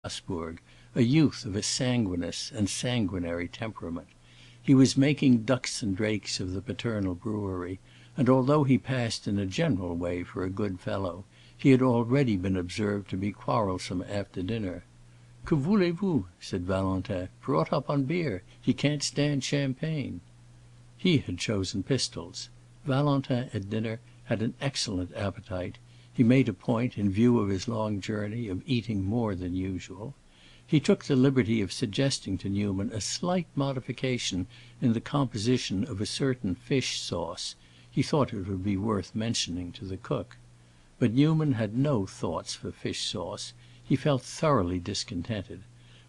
Strasbourg, a youth of a sanguineous and sanguinary temperament. He was making ducks and drakes of the paternal brewery, and although he passed in a general way for a good fellow, he had already been observed to be quarrelsome after dinner. "Que voulez-vous?" said Valentin. "Brought up on beer. He can't stand champagne." He had chosen pistols. Valentin at dinner had an excellent appetite. He made a point, in view of his long journey, of eating more than usual. He took the liberty of suggesting to Newman a slight modification in the composition of a certain fish sauce; he thought it would be worth mentioning to the cook. But Newman had no thoughts for fish sauce; he felt thoroughly discontented.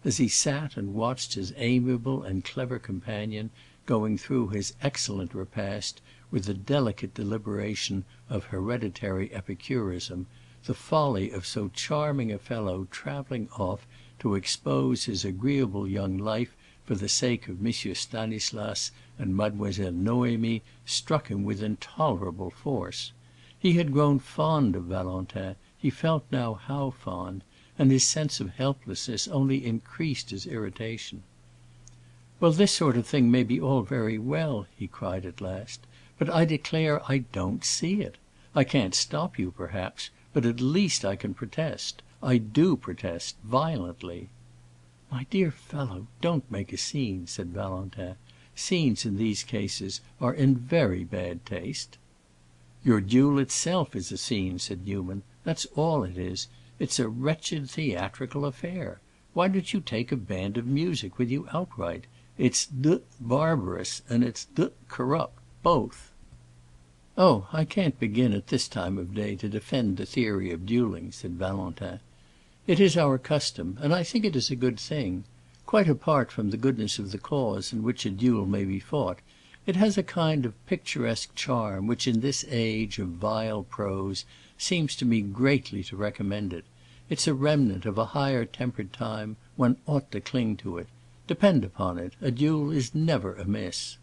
As he sat and watched his amiable and clever companion going through his excellent repast with the delicate deliberation of hereditary epicurism, the folly of so charming a fellow traveling off to expose his agreeable young life for the sake of Monsieur Stanislas and Mademoiselle Noémie struck him with intolerable force. He had grown fond of Valentin, he felt now how fond, and his sense of helplessness only increased his irritation. "Well, this sort of thing may be all very well," he cried at last, "but I declare I don't see it. I can't stop you, perhaps, but at least I can protest. I do protest, violently." "My dear fellow, don't make a scene," said Valentin. "Scenes in these cases are in very bad taste." "Your duel itself is a scene," said Newman. "That's all it is. It's a wretched theatrical affair. Why don't you take a band of music with you outright? It's barbarous and it's corrupt, both." "Oh, I can't begin at this time of day to defend the theory of dueling," said Valentin. "It is our custom, and I think it is a good thing. Quite apart from the goodness of the cause in which a duel may be fought, it has a kind of picturesque charm which in this age of vile prose seems to me greatly to recommend it. It's a remnant of a higher tempered time; one ought to cling to it. Depend upon it, a duel is never amiss."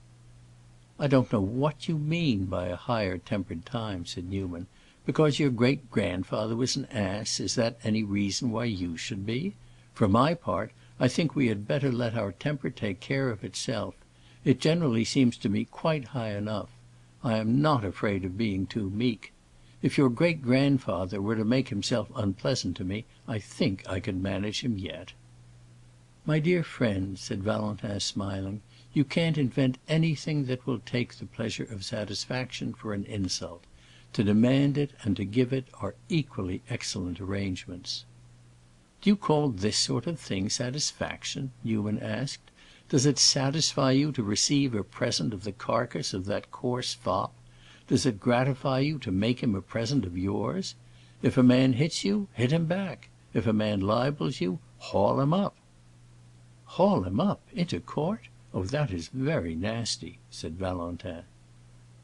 "I don't know what you mean by a higher tempered time," said Newman. "Because your great grandfather was an ass, is that any reason why you should be? For my part, I think we had better let our temper take care of itself. It generally seems to me quite high enough. I am not afraid of being too meek. If your great grandfather were to make himself unpleasant to me, I think I could manage him yet." "My dear friend," said Valentin, smiling, "you can't invent anything that will take the pleasure of satisfaction for an insult. To demand it and to give it are equally excellent arrangements." "Do you call this sort of thing satisfaction?" Newman asked. "Does it satisfy you to receive a present of the carcass of that coarse fop? Does it gratify you to make him a present of yours? If a man hits you, hit him back. If a man libels you, haul him up." "Haul him up? Into court? Oh, that is very nasty," said Valentin.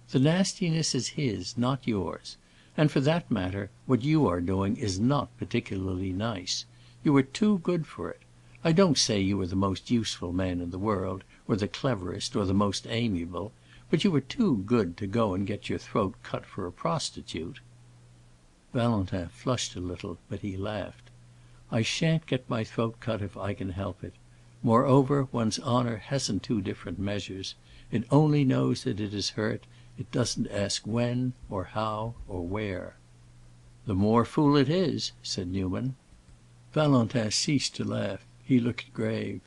"The nastiness is his, not yours. And for that matter, what you are doing is not particularly nice. You are too good for it. I don't say you are the most useful man in the world, or the cleverest, or the most amiable, but you are too good to go and get your throat cut for a prostitute." Valentin flushed a little, but he laughed. "I shan't get my throat cut if I can help it. Moreover, one's honor hasn't two different measures. It only knows that it is hurt; it doesn't ask when, or how, or where." "The more fool it is," said Newman. Valentin ceased to laugh; he looked grave.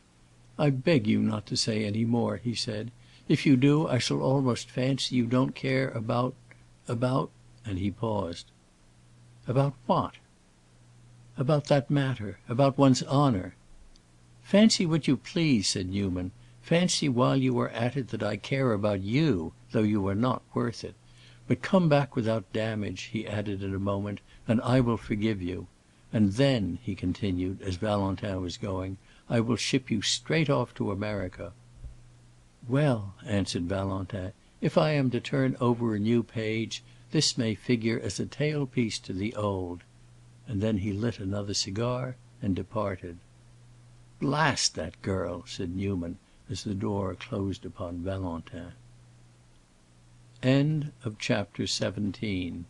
"I beg you not to say any more," he said. "If you do, I shall almost fancy you don't care about—" and he paused. "About what?" "About that matter, about one's honor." "Fancy what you please," said Newman. "Fancy while you are at it that I care about you, though you are not worth it. But come back without damage," he added in a moment, "and I will forgive you. And then," he continued, as Valentin was going, "I will ship you straight off to America." "Well," answered Valentin, "if I am to turn over a new page, this may figure as a tail-piece to the old." And then he lit another cigar and departed. "Blast that girl!" said Newman, as the door closed upon Valentin. CHAPter XVIII